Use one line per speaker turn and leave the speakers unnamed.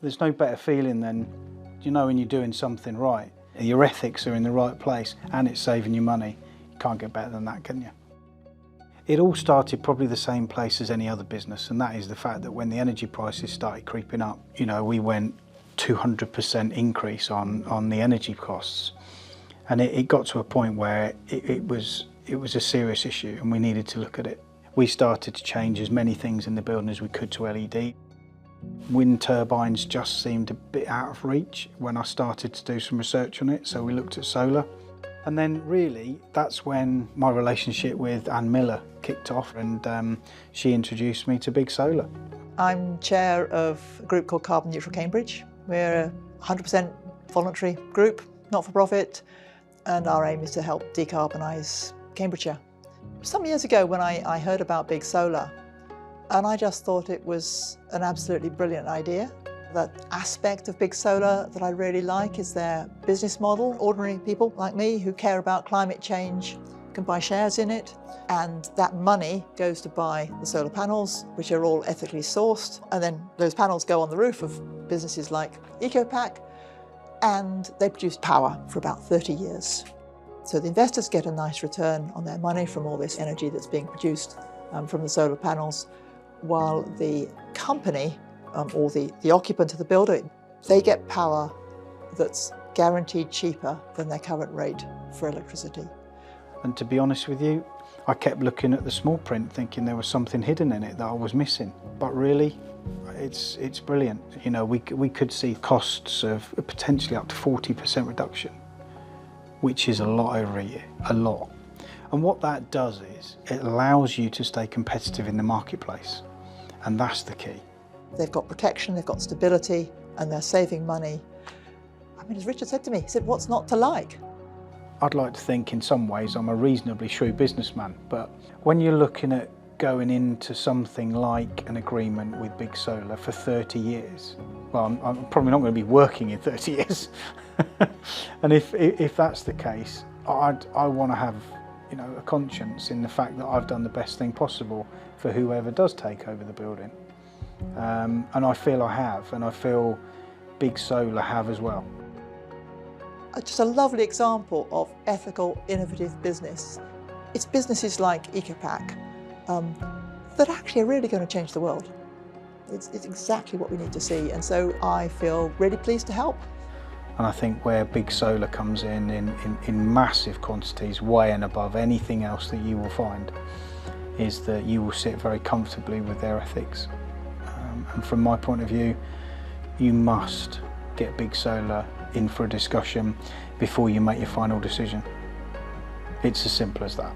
There's no better feeling than, you know, when you're doing something right, your ethics are in the right place and it's saving you money. You can't get better than that, can you? It all started probably the same place as any other business, and that is the fact that when the energy prices started creeping up, you know, we went 200% increase on the energy costs. And it got to a point where it was a serious issue and we needed to look at it. We started to change as many things in the building as we could to LED. Wind turbines just seemed a bit out of reach when I started to do some research on it, so we looked at solar. And then really, that's when my relationship with Anne Miller kicked off, and she introduced me to Big Solar.
I'm chair of a group called Carbon Neutral Cambridge. We're a 100% voluntary group, not-for-profit, and our aim is to help decarbonise Cambridgeshire. Some years ago when I heard about Big Solar, and I just thought it was an absolutely brilliant idea. That aspect of Big Solar that I really like is their business model. Ordinary people like me who care about climate change can buy shares in it, and that money goes to buy the solar panels, which are all ethically sourced, and then those panels go on the roof of businesses like Eco-pak, and they produce power for about 30 years. So the investors get a nice return on their money from all this energy that's being produced from the solar panels, while the company or the occupant of the building, they get power that's guaranteed cheaper than their current rate for electricity.
And to be honest with you, I kept looking at the small print thinking there was something hidden in it that I was missing. But really, it's brilliant. You know, we could see costs of potentially up to 40% reduction, which is a lot over a year, a lot. And what that does is it allows you to stay competitive in the marketplace. And that's the key.
They've got protection, they've got stability, and they're saving money. I mean, as Richard said to me, he said, what's not to like?
I'd like to think in some ways I'm a reasonably shrewd businessman, but when you're looking at going into something like an agreement with Big Solar for 30 years, well, I'm probably not going to be working in 30 years. And if that's the case, I want to have, you know, a conscience in the fact that I've done the best thing possible for whoever does take over the building. And I feel I have, and I feel Big Solar have as well.
Just a lovely example of ethical, innovative business. It's businesses like Eco-pak that actually are really going to change the world. It's exactly what we need to see, and so I feel really pleased to help.
And I think where Big Solar comes in massive quantities, way and above anything else that you will find, is that you will sit very comfortably with their ethics. And from my point of view, you must get Big Solar in for a discussion before you make your final decision. It's as simple as that.